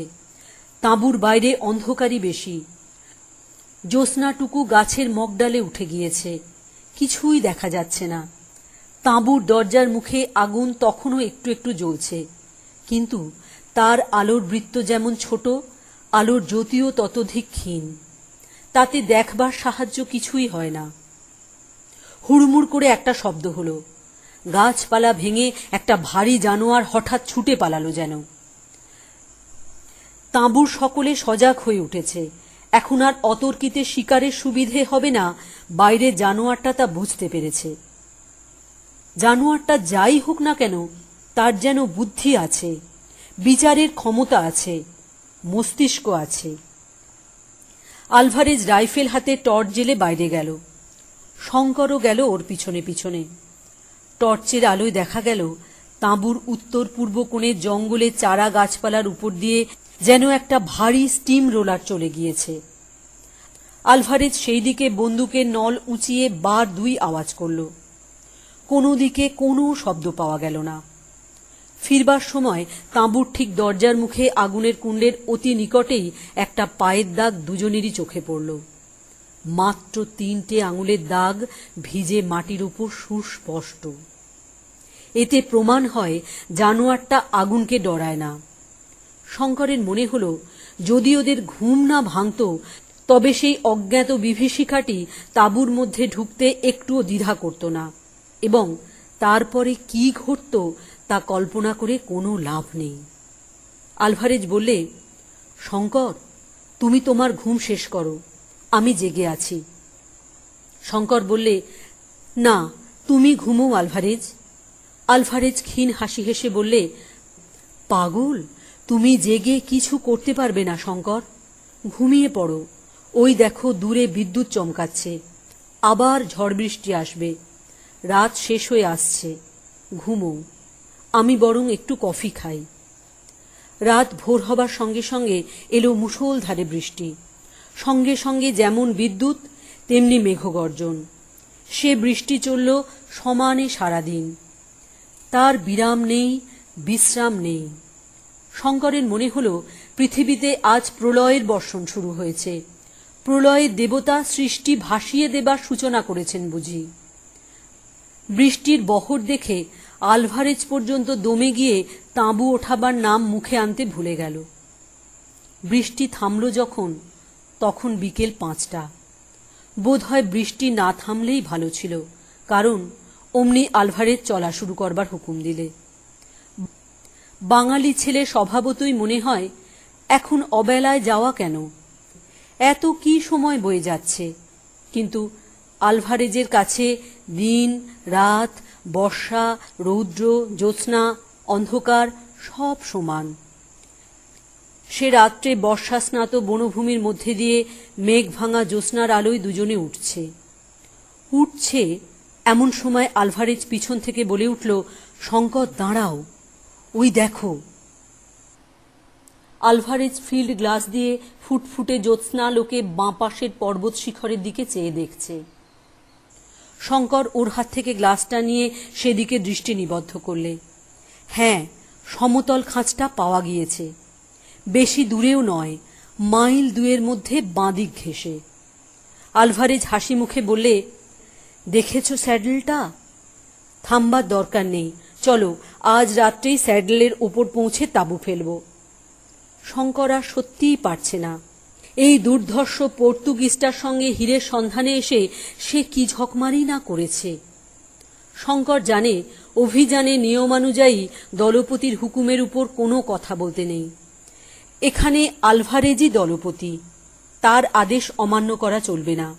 তাঁবুর বাইরে অন্ধকারই বেশি। জ্যোৎস্নাটুকু গাছের মগডালে উঠে গিয়েছে। কিছুই দেখা যাচ্ছে না। তাঁবুর দরজার মুখে আগুন তখনও একটু একটু জ্বলছে, কিন্তু তার আলোর বৃত্ত যেমন ছোট, আলোর জ্যোতিও ততোধিক ক্ষীণ। তাতে দেখবার সাহায্য কিছুই হয় না। হুড়মুড় করে একটা শব্দ হলো। গাছপালা ভেঙে একটা ভারী জানোয়ার হঠাৎ ছুটে পালালো যেন। তাঁবুর সকলে সজাগ হয়ে উঠেছে। এখন আর অতর্কিতে শিকারের সুবিধে হবে না। বাইরে জানোয়ারটা তা বুঝতে পেরেছে। জানোয়ারটা যাই হোক না কেন, তার যেন বুদ্ধি আছে, বিচারের ক্ষমতা আছে, মস্তিষ্ক আছে। আলভারেজ রাইফেল হাতে টর্চ জেলে বাইরে গেল। শঙ্করও গেল ওর পিছনে পিছনে। টর্চের আলোয় দেখা গেল তাঁবুর উত্তর পূর্ব কোণে জঙ্গলে চারা গাছপালার উপর দিয়ে যেন একটা ভারী স্টিম রোলার চলে গিয়েছে। আলভারেজ সেই দিকে বন্দুকের নল উঁচিয়ে বার দুই আওয়াজ করল। কোনো দিকে কোনো শব্দ পাওয়া গেল না। ফিরবার সময় তাঁবুর ঠিক দরজার মুখে আগুনের কুণ্ডের অতি নিকটেই একটা পায়ের দাগ দুজনেরই চোখে পড়ল। মাত্র 3টে আঙুলের দাগ, ভিজে মাটির উপর সুস্পষ্ট। এতে প্রমাণ হয় জানোয়ারটা আগুনকে ডরায় না। শঙ্করের মনে হল, যদি ওদের ঘুম না ভাঙত, তবে সেই অজ্ঞাত বিভীষিকাটি তাঁবুর মধ্যে ঢুকতে একটুও দ্বিধা করত না, এবং তারপরে কি ঘটত তা কল্পনা করে কোনো লাভ নেই। আলভারেজ বললে, শঙ্কর, তুমি তোমার ঘুম শেষ করো, আমি জেগে আছি। শঙ্কর বললে, না, তুমি ঘুমো আলভারেজ। আলভারেজ ক্ষীণ হাসি হেসে বললে, পাগল, তুমি জেগে কিছু করতে পারবে না শঙ্কর। ঘুমিয়ে পড়ো। ওই দেখো দূরে বিদ্যুৎ চমকাচ্ছে। আবার ঝড় বৃষ্টি আসবে। রাত শেষ হয়ে আসছে। ঘুমো। আমি বরং একটু কফি খাই। রাত ভোর হবার সঙ্গে সঙ্গে এলো মুষলধারে বৃষ্টি। সঙ্গে সঙ্গে যেমন বিদ্যুৎ তেমনি মেঘগর্জন। সে বৃষ্টি চলল সমানে সারাদিন। তার বিরাম নেই, বিশ্রাম নেই। শঙ্করের মনে হল পৃথিবীতে আজ প্রলয়ের বর্ষণ শুরু হয়েছে। প্রলয়ের দেবতা সৃষ্টি ভাসিয়ে দেবার সূচনা করেছেন বুঝি। বৃষ্টির বহর দেখে আলভারেজ পর্যন্ত দমে গিয়ে তাঁবু ওঠাবার নাম মুখে আনতে ভুলে গেল। বৃষ্টি থামল যখন, তখন বিকেল 5টা। বোধহয় বৃষ্টি না থামলেই ভালো ছিল, কারণ অমনি আলভারেজ চলা শুরু করবার হুকুম দিলে। বাঙালি ছেলে স্বভাবতই মনে হয় এখন অবেলায় যাওয়া কেন, এত কি সময় বয়ে যাচ্ছে। কিন্তু আলভারেজের কাছে দিন রাত, বর্ষা রৌদ্র, জ্যোৎস্না, অন্ধকার সব সমান। সে রাত্রে বর্ষা স্নাত বনভূমির মধ্যে দিয়ে মেঘ ভাঙা জ্যোৎস্নার আলোয় দুজনে উঠছে। এমন সময় আলভারেজ পিছন থেকে বলে উঠল, শঙ্কর, দাঁড়াও, ওই দেখো। আলভারেজ ফিল্ড গ্লাস দিয়ে ফুটফুটে জ্যোৎস্না লোকে বাঁ পাশের পর্বত শিখরের দিকে চেয়ে দেখছে। শঙ্কর ওর হাত থেকে গ্লাসটা নিয়ে সেদিকে দৃষ্টি নিবদ্ধ করলে। হ্যাঁ, সমতল খাঁজটা পাওয়া গিয়েছে। বেশি দূরেও নয়, মাইল 2 মধ্যে বাঁদিক ঘেঁষে। আলভারেজ হাসি মুখে বললে, দেখেছ স্যাডেলটা? থামবার দরকার নেই, চলো আজ রাত্রেই স্যাডেলের ওপর পৌঁছে তাঁবু ফেলব। শঙ্কর আর সত্যিই পারছে না। এই দুর্ধর্ষ পর্তুগিজটার সঙ্গে হীরের সন্ধানে এসে সে কি ঝকমারি না করেছে। শঙ্কর জানে অভিযানে নিয়মানুযায়ী দলপতির হুকুমের উপর কোনো কথা বলতে নেই। এখানে আলভারেজই দলপতি, তার আদেশ অমান্য করা চলবে না।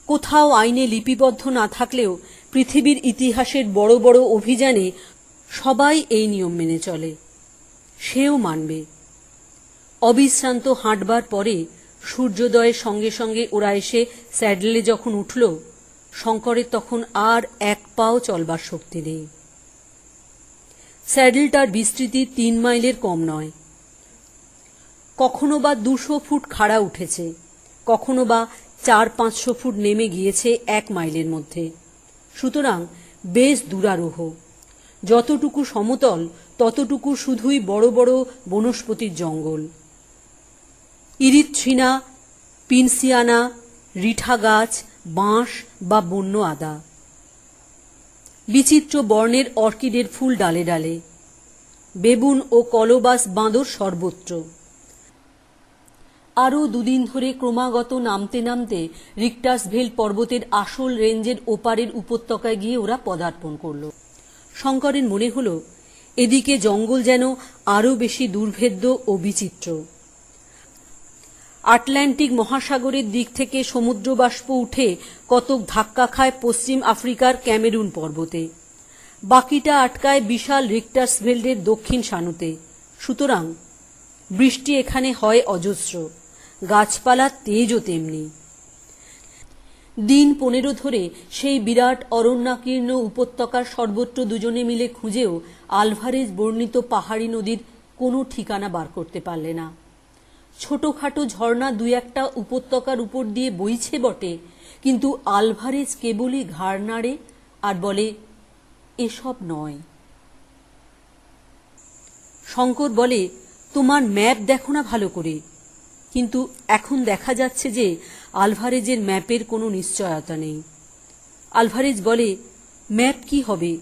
কোথাও আইনে লিপিবদ্ধ না থাকলেও পৃথিবীর ইতিহাসের বড় বড় অভিযানে সবাই এই নিয়ম মেনে চলে, সেও মানবে। অবিশ্রান্ত হাঁটবার পরে সূর্যোদয়ের সঙ্গে সঙ্গে ওরা এসে স্যাডেলে যখন উঠল, শঙ্করের তখন আর এক পাও চলবার শক্তি নেই। স্যাডেলটার বিস্তৃতি 3 মাইলের কম নয়। কখনো বা 200 ফুট খাড়া উঠেছে, কখনো বা 400-500 ফুট নেমে গিয়েছে 1 মাইলের মধ্যে। সুতরাং বেশ দূরারোহ। যতটুকু সমতল ততটুকু শুধুই বড় বড় বনস্পতির জঙ্গল। ইরিথ্রিনা, পিনসিয়ানা, রিঠা গাছ, বাঁশ বা বন্য আদা, বিচিত্র বর্ণের অর্কিডের ফুল ডালে ডালে, বেবুন ও কলবাস বাঁদর সর্বত্র। আরও 2 দিন ধরে ক্রমাগত নামতে নামতে রিক্টাসভেল পর্বতের আসল রেঞ্জের ওপারের উপত্যকায় গিয়ে ওরা পদার্পণ করল। শঙ্করের মনে হল এদিকে জঙ্গল যেন আরও বেশি দুর্ভেদ্য ও বিচিত্র। আটলান্টিক মহাসাগরের দিক থেকে সমুদ্রবাষ্প উঠে কতক ধাক্কা খায় পশ্চিম আফ্রিকার ক্যামেরুন পর্বতে, বাকিটা আটকায় বিশাল রিক্টাসভেল্ডের দক্ষিণ সানুতে। সুতরাং বৃষ্টি এখানে হয় অজস্র, গাছপালার তেজও তেমনি। দিন 15 ধরে সেই বিরাট অরণ্যাকীর্ণ উপত্যকার সর্বত্র দুজনে মিলে খুঁজেও আলভারেজ বর্ণিত পাহাড়ি নদীর কোনো ঠিকানা বার করতে পারলে না। ছোটখাটো ঝর্ণা 2-1টা উপত্যকার উপর দিয়ে বইছে বটে, কিন্তু আলভারেজ কেবলই ঘাড় নাড়ে আর বলে, এসব নয়। শঙ্কর বলে, তোমার ম্যাপ দেখো না ভালো করে। কিন্তু এখন দেখা যাচ্ছে যে আলভারেজের ম্যাপের কোনো নিশ্চয়তা নেই। আলভারেজ বলে, ম্যাপ কি হবে?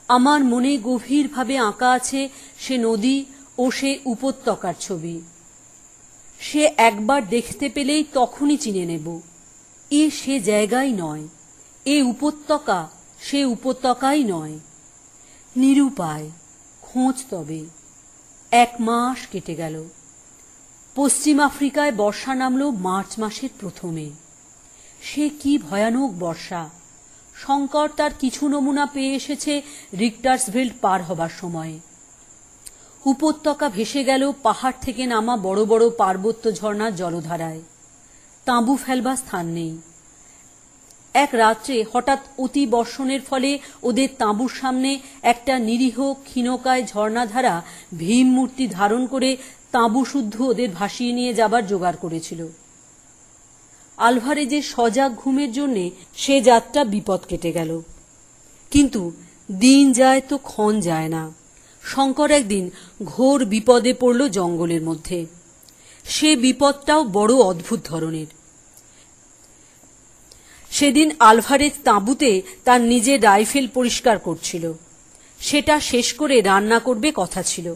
আমার মনে গভীরভাবে আঁকা আছে সে নদী ও সে উপত্যকার ছবি। সে একবার দেখতে পেলেই তখনই চিনে নেব, এ সে জায়গাই নয়, এ উপত্যকা সে উপত্যকাই নয়। নিরুপায়, খোঁজ তবে। 1 মাস কেটে গেল। পশ্চিম আফ্রিকায় বর্ষা নামল মার্চ মাসের প্রথমে। সে কি ভয়ানক বর্ষা! শঙ্কর তার কিছু নমুনা পেয়ে এসেছে রিক্টার্সভিল্ড পার হবার সময়ে। উপত্যকা ভেসে গেল পাহাড় থেকে নামা বড় বড় পার্বত্য ঝর্ণার জলধারায়। তাঁবু ফেলবার স্থান নেই। এক রাত্রে হঠাৎ অতি বর্ষণের ফলে ওদের তাঁবুর সামনে একটা নিরীহ ক্ষীণকায় ঝর্ণাধারা ভীম মূর্তি ধারণ করে তাঁবু শুদ্ধ ওদের ভাসিয়ে নিয়ে যাবার জোগাড় করেছিল। আলভারেজের সজাগ ঘুমের জন্যে সে যাত্রা বিপদ কেটে গেল। কিন্তু দিন যায় তো ক্ষণ যায় না। শঙ্কর একদিন ঘোর বিপদে পড়ল জঙ্গলের মধ্যে। সে বিপদটাও বড় অদ্ভুত ধরনের। সেদিন আলভারেজ তাঁবুতে তার নিজের রাইফেল পরিষ্কার করছিল। সেটা শেষ করে রান্না করবে কথা ছিল।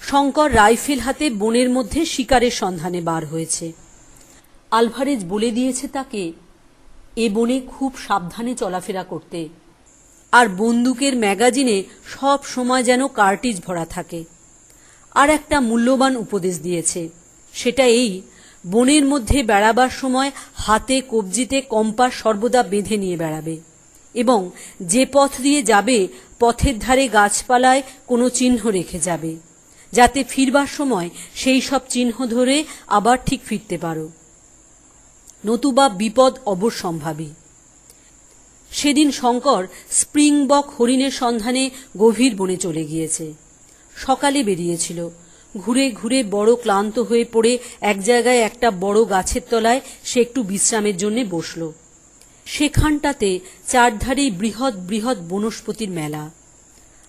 শঙ্কর রাইফেল হাতে বনের মধ্যে শিকারের সন্ধানে বার হয়েছে। আলভারেজ বলে দিয়েছে তাকে এ বনে খুব সাবধানে চলাফেরা করতে, আর বন্দুকের ম্যাগাজিনে সব সময় যেন কার্টিজ ভরা থাকে। আর একটা মূল্যবান উপদেশ দিয়েছে, সেটা এই, বনের মধ্যে বেড়াবার সময় হাতে কবজিতে কম্পাস সর্বদা বেঁধে নিয়ে বেড়াবে, এবং যে পথ দিয়ে যাবে পথের ধারে গাছপালায় কোনো চিহ্ন রেখে যাবে, যাতে ফিরবার সময় সেই সব চিহ্ন ধরে আবার ঠিক ফিরতে পারো, নতুবা বিপদ অবশ্যম্ভাবী। সেদিন শঙ্কর স্প্রিংবক হরিণের সন্ধানে গভীর বনে চলে গিয়েছে। সকালে বেরিয়েছিল। ঘুরে ঘুরে বড় ক্লান্ত হয়ে পড়ে এক জায়গায় একটা বড় গাছের তলায় সে একটু বিশ্রামের জন্য বসল। সেখানটাতে চারধারেই বৃহৎ বৃহৎ বনস্পতির মেলা,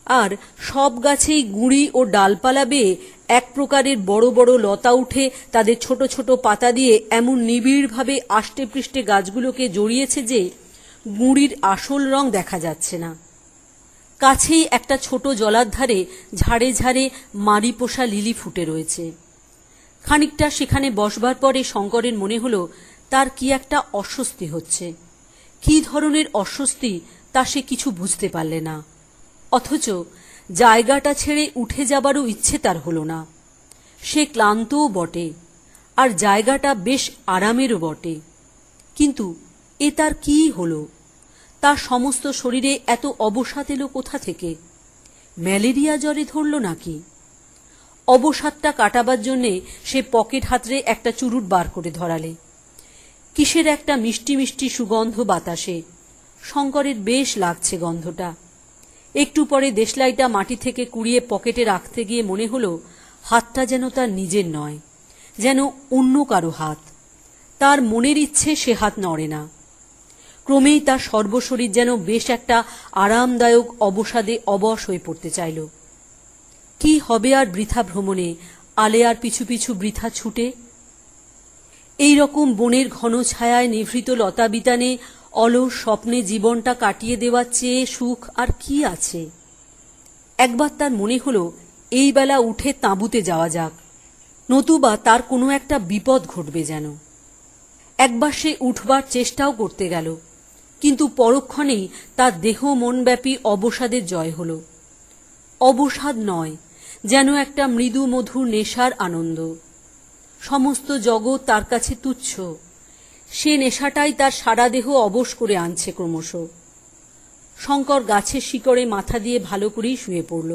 আর সব গাছেই গুঁড়ি ও ডালপালা বেয়ে এক প্রকারের বড় বড় লতা উঠে তাদের ছোট ছোট পাতা দিয়ে এমন নিবিড়ভাবে আষ্টে পৃষ্ঠে গাছগুলোকে জড়িয়েছে যে গুঁড়ির আসল রং দেখা যাচ্ছে না। কাছেই একটা ছোট জলার ধারে ঝাড়ে ঝাড়ে মারি পোষা লিলি ফুটে রয়েছে। খানিকটা সেখানে বসবার পরে শঙ্করের মনে হলো তার কি একটা অস্বস্তি হচ্ছে। কি ধরনের অস্বস্তি তা সে কিছু বুঝতে পারলে না। অথচ জায়গাটা ছেড়ে উঠে যাবারও ইচ্ছে তার হলো না। সে ক্লান্তও বটে, আর জায়গাটা বেশ আরামেরও বটে। কিন্তু এ তার কি হলো? তার সমস্ত শরীরে এত অবসাদ এলো কোথা থেকে? ম্যালেরিয়া জ্বরে ধরল নাকি? অবসাদটা কাটাবার জন্যে সে পকেট হাতড়ে একটা চুরুট বার করে ধরালে। কিসের একটা মিষ্টি মিষ্টি সুগন্ধ বাতাসে। শঙ্করের বেশ লাগছে গন্ধটা। একটু পরে দেশলাইটা মাটি থেকে কুড়িয়ে পকেটে রাখতে গিয়ে মনে হলো হাতটা যেন তার নিজের নয়, যেন অন্য কারো হাত। তার মনের ইচ্ছে সে হাত নড়ে না। ক্রমেই তার সর্বশরীর যেন বেশ একটা আরামদায়ক অবসাদে অবশ হয়ে পড়তে চাইল। কি হবে আর বৃথা ভ্রমণে, আলেয়ার পিছু পিছু বৃথা ছুটে? এই রকম বনের ঘন ছায়ায় নিভৃত লতাবিতানে অলস স্বপ্নে জীবনটা কাটিয়ে দেওয়ার চেয়ে সুখ আর কি আছে? একবার তার মনে হলো এই বেলা উঠে তাঁবুতে যাওয়া যাক, নতুবা তার কোনো একটা বিপদ ঘটবে যেন। একবার সে উঠবার চেষ্টাও করতে গেল, কিন্তু পরক্ষণেই তার দেহ মনব্যাপী অবসাদের জয় হল। অবসাদ নয়, যেন একটা মৃদু মধুর নেশার আনন্দ। সমস্ত জগৎ তার কাছে তুচ্ছ। সে নেশাটাই তার সারা দেহ অবশ করে আনছে ক্রমশ। শঙ্কর গাছের শিকড়ে মাথা দিয়ে ভালো করেই শুয়ে পড়ল।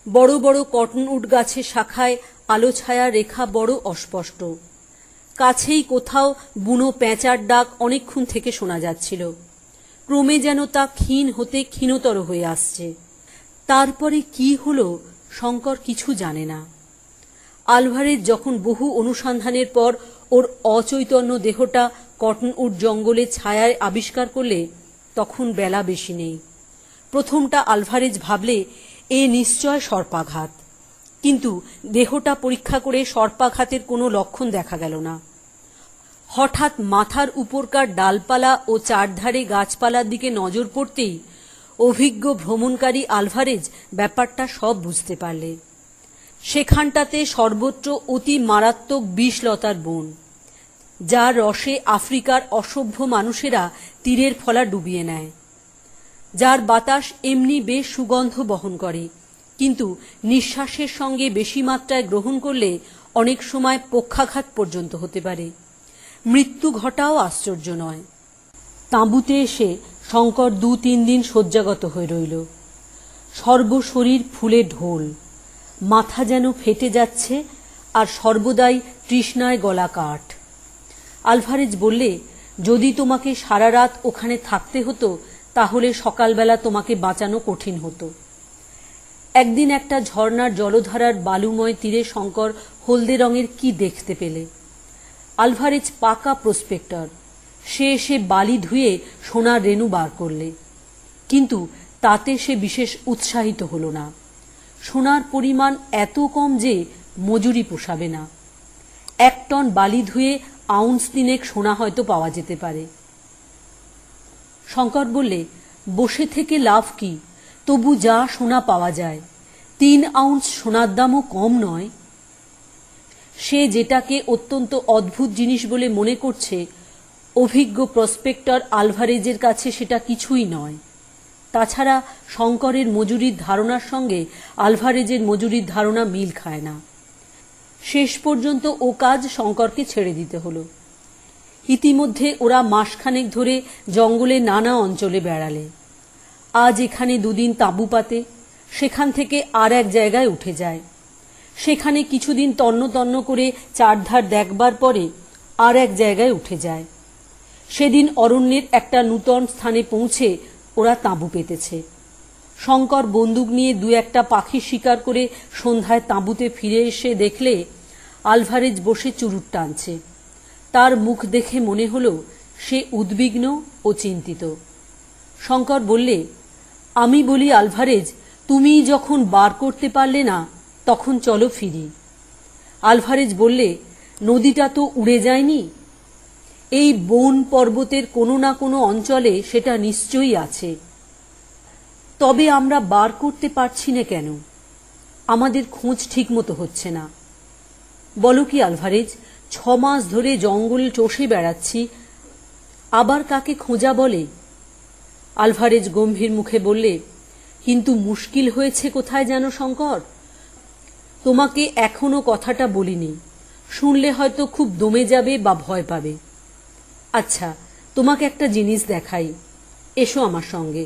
বড় বড় কটনউড গাছের শাখায় আলো ছায়া রেখা বড় অস্পষ্ট। কাছেই কোথাও বুনো পেঁচার ডাক অনেকক্ষণ থেকে শোনা যাচ্ছিল। ক্রমে যেন তা ক্ষীণ হতে ক্ষীণতর হয়ে আসছে। তারপরে কি হলো শঙ্কর কিছু জানে না। আলভারেজ যখন বহু অনুসন্ধানের পর ওর অচৈতন্য দেহটা কটনউড জঙ্গলের ছায়ায় আবিষ্কার করলে, তখন বেলা বেশি নেই। প্রথমটা আলভারেজ ভাবলে এ নিশ্চয় সর্পাঘাত, কিন্তু দেহটা পরীক্ষা করে সর্পাঘাতের কোনো লক্ষণ দেখা গেল না। হঠাৎ মাথার উপরকার ডালপালা ও চারধারে গাছপালার দিকে নজর পড়তেই অভিজ্ঞ ভ্রমণকারী আলভারেজ ব্যাপারটা সব বুঝতে পারলে। সেখানটাতে সর্বত্র অতি মারাত্মক বিষলতার বন, যার রসে আফ্রিকার অসভ্য মানুষেরা তীরের ফলা ডুবিয়ে নেয়, যার বাতাস এমনি বেশ সুগন্ধ বহন করে, কিন্তু নিঃশ্বাসের সঙ্গে বেশি মাত্রায় গ্রহণ করলে অনেক সময় পক্ষাঘাত পর্যন্ত হতে পারে। মৃত্যু ঘটাও আশ্চর্য নয়। তাঁবুতে এসে শঙ্কর 2-3 দিন শয্যাগত হয়ে রইল। সর্বশরীর ফুলে ঢোল, মাথা যেন ফেটে যাচ্ছে, আর সর্বদাই তৃষ্ণায় গলা কাঠ। আলভারেজ বললে, যদি তোমাকে সারা রাত ওখানে থাকতে হতো তাহলে সকালবেলা তোমাকে বাঁচানো কঠিন হতো। একদিন একটা ঝর্ণার জলধারার বালুময় তীরে শঙ্কর হলদে রঙের কি দেখতে পেলে। আলভারেজ পাকা প্রসপেক্টর, সে এসে বালি ধুয়ে সোনার রেণু বার করলে, কিন্তু তাতে সে বিশেষ উৎসাহিত হল না। সোনার পরিমাণ এত কম যে মজুরি পোষাবে না। 1 টন বালি ধুয়ে আউন্স 3 সোনা হয়তো পাওয়া যেতে পারে। শঙ্কর বললে, বসে থেকে লাভ কি, তবু যা সোনা পাওয়া যায়, 3 আউন্স সোনার দামও কম নয়। সে যেটাকে অত্যন্ত অদ্ভুত জিনিস বলে মনে করছে, অভিজ্ঞ প্রসপেক্টর আলভারেজের কাছে সেটা কিছুই নয়। তাছাড়া শঙ্করের মজুরির ধারণার সঙ্গে আলভারেজের মজুরির ধারণা মিল খায় না। শেষ পর্যন্ত ও কাজ শঙ্করকে ছেড়ে দিতে হলো। ইতিমধ্যে ওরা মাসখানেক ধরে জঙ্গলে নানা অঞ্চলে বেড়ালে। আজ এখানে 2 দিন তাঁবু পাতে, সেখান থেকে আর এক জায়গায় উঠে যায়। সেখানে কিছুদিন তন্ন তন্ন করে চারধার দেখবার পরে আর এক জায়গায় উঠে যায়। সেদিন অরণ্যের একটা নূতন স্থানে পৌঁছে ওরা তাঁবু পেতেছে। শঙ্কর বন্দুক নিয়ে 2-1টা পাখি শিকার করে সন্ধ্যায় তাঁবুতে ফিরে এসে দেখলে আলভারেজ বসে চুরুট টানছে। তার মুখ দেখে মনে হলো সে উদ্বিগ্ন ও চিন্তিত। শঙ্কর বললে, আমি বলি আলভারেজ, তুমি যখন বার করতে পারলে না তখন চলো ফিরি। আলভারেজ বললে, নদীটা তো উড়ে যায়নি, এই বন পর্বতের কোনো না কোনো অঞ্চলে সেটা নিশ্চয়ই আছে। তবে আমরা বার করতে পারছি না কেন? আমাদের খোঁজ ঠিক মতো হচ্ছে না। বলো কি আলভারেজ, 6 মাস ধরে জঙ্গল চষে বেড়াচ্ছি, আবার কাকে খোঁজা বলে? আলভারেজ গম্ভীর মুখে বললে, কিন্তু মুশকিল হয়েছে কোথায় জানো শঙ্কর? তোমাকে এখনো কথাটা বলিনি, শুনলে হয়তো খুব দমে যাবে বা ভয় পাবে। আচ্ছা, তোমাকে একটা জিনিস দেখাই, এসো আমার সঙ্গে।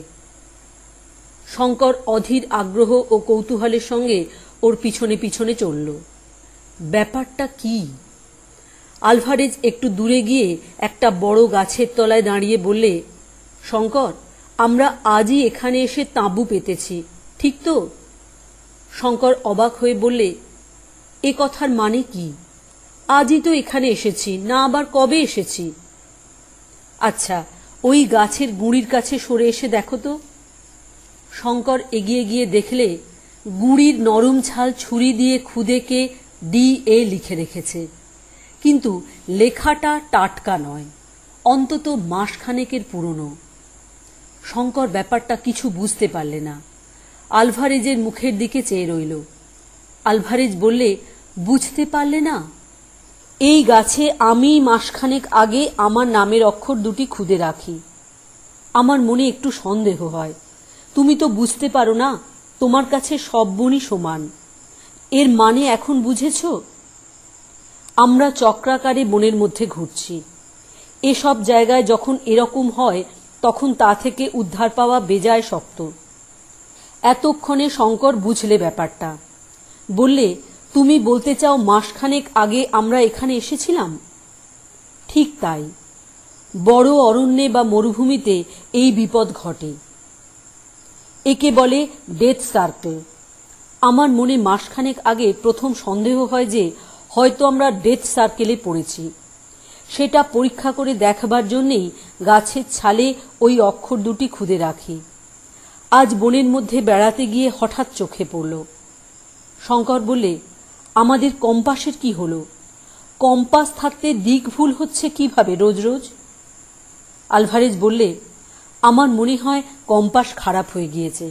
শঙ্কর অধীর আগ্রহ ও কৌতূহলের সঙ্গে ওর পিছনে পিছনে চলল। ব্যাপারটা কি? আলভারেজ একটু দূরে গিয়ে একটা বড় গাছের তলায় দাঁড়িয়ে বললে, শঙ্কর, আমরা আজই এখানে এসে তাঁবু পেতেছি, ঠিক তো? শঙ্কর অবাক হয়ে বললে, এ কথার মানে কি? আজই তো এখানে এসেছি, না আবার কবে এসেছি? আচ্ছা, ওই গাছের গুঁড়ির কাছে সরে এসে দেখো তো। শঙ্কর এগিয়ে গিয়ে দেখলে গুঁড়ির নরম ছাল ছুরি দিয়ে খুদেকে DA লিখে রেখেছে, কিন্তু লেখাটা টাটকা নয়, অন্তত মাসখানেকের পুরনো। শঙ্কর ব্যাপারটা কিছু বুঝতে পারলে না। আলভারেজের মুখের দিকে চেয়ে রইল। আলভারেজ বললে, বুঝতে পারলে না? এই গাছে আমি মাসখানেক আগে আমার নামের অক্ষর 2টি খুদে রাখি। আমার মনে একটু সন্দেহ হয়, তুমি তো বুঝতে পারো না, তোমার কাছে সব বনই সমান। এর মানে এখন বুঝেছ? আমরা চক্রাকারে বনের মধ্যে ঘুরছি। এসব জায়গায় যখন এরকম হয় তখন তা থেকে উদ্ধার পাওয়া বেজায় শক্ত। এতক্ষণে শঙ্কর বুঝলে ব্যাপারটা। বললে, তুমি বলতে চাও মাসখানেক আগে আমরা এখানে এসেছিলাম? ঠিক তাই। বড় অরণ্যে বা মরুভূমিতে এই বিপদ ঘটে। একে বলে ডেথ সার্কেল। আমার মনে মাসখানেক আগে প্রথম সন্দেহ হয় যে হয়তো আমরা ডেথ সার্কেলে পড়েছি। সেটা পরীক্ষা করে দেখবার জন্যেই গাছের ছালে ওই অক্ষর 2টি খুদে রাখি। আজ বনের মধ্যে বেড়াতে গিয়ে হঠাৎ চোখে পড়ল। শঙ্কর বললে, আমাদের কম্পাসের কি হলো? কম্পাস থাকতে দিক ভুল হচ্ছে কিভাবে রোজ রোজ? আলভারেজ বললে, আমার মনে হয় কম্পাস খারাপ হয়ে গিয়েছে।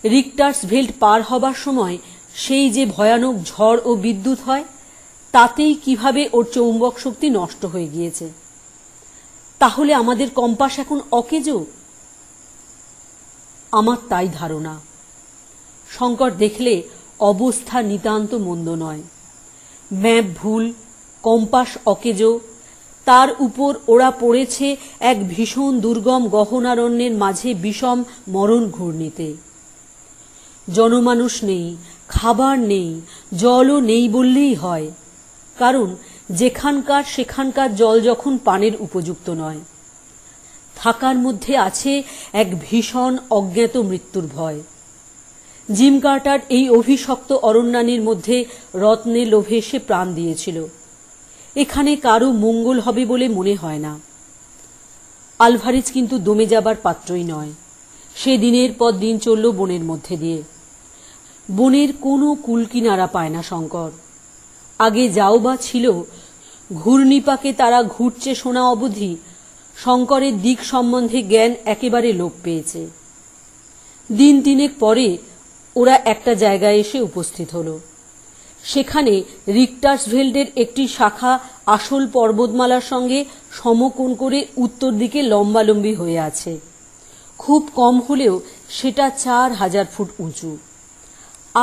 রিক্টার্সভেল্ট পার হবার সময় সেই যে ভয়ানক ঝড় ও বিদ্যুৎ হয়, তাতেই কিভাবে ওর চৌম্বক শক্তি নষ্ট হয়ে গিয়েছে। তাহলে আমাদের কম্পাস এখন অকেজো? আমার তাই ধারণা। শঙ্কর দেখলে অবস্থা নিতান্ত মন্দ নয়। ম্যাপ ভুল, কম্পাস অকেজো, তার উপর ওরা পড়েছে এক ভীষণ দুর্গম গহনারণ্যের মাঝে বিষম মরণ ঘূর্ণিতে। জনমানুষ নেই, খাবার নেই, জলও নেই বললেই হয়, কারণ যেখানকার সেখানকার জল যখন পানের উপযুক্ত নয়। থাকার মধ্যে আছে এক ভীষণ অজ্ঞাত মৃত্যুর ভয়। জিম কার্টার এই অভিশপ্ত অরণ্যানীর মধ্যে রত্নের লোভে সে প্রাণ দিয়েছিল। এখানে কারো মঙ্গল হবে বলে মনে হয় না। আলভারেজ কিন্তু দমে যাবার পাত্রই নয়। সে দিনের পর দিন চলল বনের মধ্যে দিয়ে। বনের কোনো কুলকিনারা পায় না শঙ্কর। আগে যাও বা ছিল, ঘূর্ণিপাকে তারা ঘুরছে শোনা অবধি শঙ্করের দিক সম্বন্ধে জ্ঞান একেবারে লোপ পেয়েছে। দিন তিনেক পরে ওরা একটা জায়গায় এসে উপস্থিত হল। সেখানে রিক্টার্সভেল্ডের একটি শাখা আসল পর্বতমালার সঙ্গে সমকোণ করে উত্তর দিকে লম্বালম্বি হয়ে আছে। খুব কম হলেও সেটা 4000 ফুট উঁচু।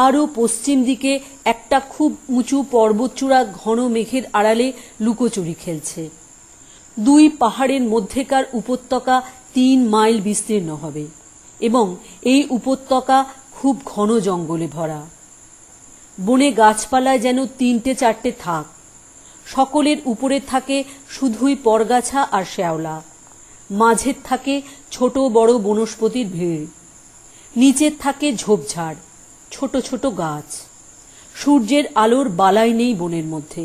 আরও পশ্চিম দিকে একটা খুব উঁচু পর্বতচূড়া ঘন মেঘের আড়ালে লুকোচুরি খেলছে। দুই পাহাড়ের মধ্যেকার উপত্যকা 3 মাইল বিস্তীর্ণ হবে এবং এই উপত্যকা খুব ঘন জঙ্গলে ভরা। বনে গাছপালায় যেন 3-4টে থাক। সকলের উপরে থাকে শুধুই পরগাছা আর শ্যাওলা। মাঝের থাকে ছোট বড় বনস্পতির ভিড়। নিচের থাকে ঝোপঝাড়, ছোট ছোট গাছ। সূর্যের আলোর বালাই নেই বনের মধ্যে।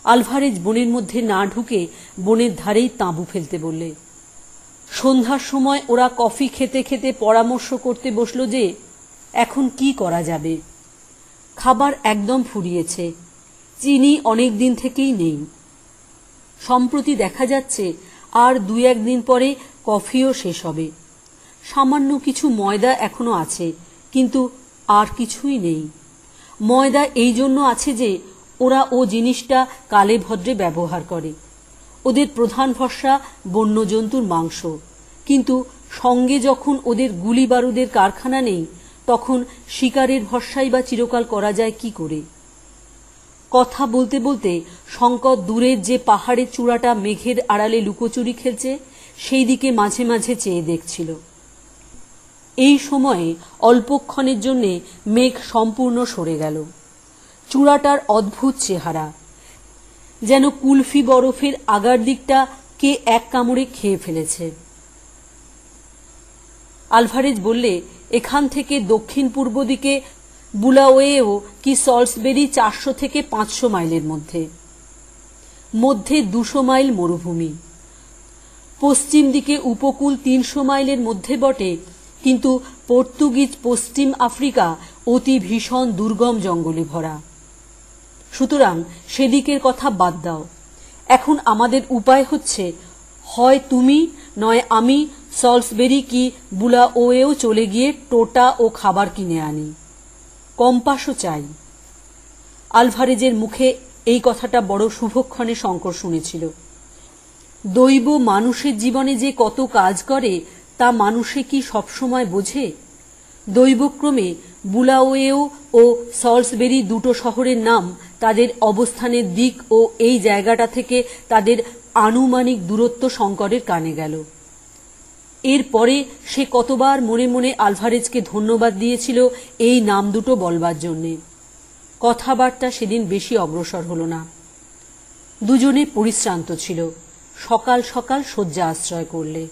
আলভারেজ বনের মধ্যে না ঢুকে বনের ধারেই তাঁবু ফেলতে বললে। সন্ধ্যার সময় ওরা কফি খেতে খেতে পরামর্শ করতে বসল যে এখন কি করা যাবে। খাবার একদম ফুরিয়েছে, চিনি অনেক দিন থেকেই নেই। সম্প্রতি দেখা যাচ্ছে আর 2-1 দিন পরে কফিও শেষ হবে। সামান্য কিছু ময়দা এখনো আছে, কিন্তু আর কিছুই নেই। ময়দা এই জন্য আছে যে ওরা ও জিনিসটা কালে ভদ্রে ব্যবহার করে। ওদের প্রধান ভরসা বন্যজন্তুর মাংস, কিন্তু সঙ্গে যখন ওদের গুলি বারুদের কারখানা নেই, তখন শিকারের ভরসাই বা চিরকাল করা যায় কি করে। কথা বলতে বলতে শঙ্কর দূরের যে পাহাড়ের চূড়াটা মেঘের আড়ালে লুকোচুরি খেলছে সেই দিকে মাঝে মাঝে চেয়ে দেখছিল। এই সময়ে অল্পক্ষণের জন্যে মেঘ সম্পূর্ণ সরে গেল। চূড়াটার অদ্ভুত চেহারা, যেন কুলফি বরফের আগার দিকটা কে এক কামড়ে খেয়ে ফেলেছে। আলভারেজ বললে, এখান থেকে দক্ষিণ পূর্ব দিকে বুলাওয়েও কি সল্টসবেরি 400 থেকে 500 মাইলের মধ্যে। 200 মাইল মরুভূমি। পশ্চিম দিকে উপকূল 300 মাইলের মধ্যে বটে, কিন্তু পর্তুগিজ পশ্চিম আফ্রিকা অতি ভীষণ দুর্গম জঙ্গলে ভরা। সুতরাং সেদিকের কথা বাদ দাও। এখন আমাদের উপায় হচ্ছে, হয় তুমি নয় আমি সল্টসবেরি কি বুলাওয়েও চলে গিয়ে টোটা ও খাবার কিনে আনি। কম্পাসও চাই। আলভারেজের মুখে এই কথাটা বড় শুভক্ষণে শঙ্কর শুনেছিল। দৈব মানুষের জীবনে যে কত কাজ করে তা মানুষে কি সবসময় বোঝে? দৈবক্রমে বুলাওয়েও ও সল্টসবেরি দুটো শহরের নাম তাদের অবস্থানের দিক ও এই জায়গাটা থেকে তাদের আনুমানিক দূরত্ব শঙ্করের কানে গেল। এরপরে সে কতবার মনে মনে আলভারেজকে ধন্যবাদ দিয়েছিল এই নাম দুটো বলবার জন্যে। কথাবার্তা সেদিন বেশি অগ্রসর হল না। দুজনে পরিশ্রান্ত ছিল। সকাল সকাল শয্যা আশ্রয় করলে।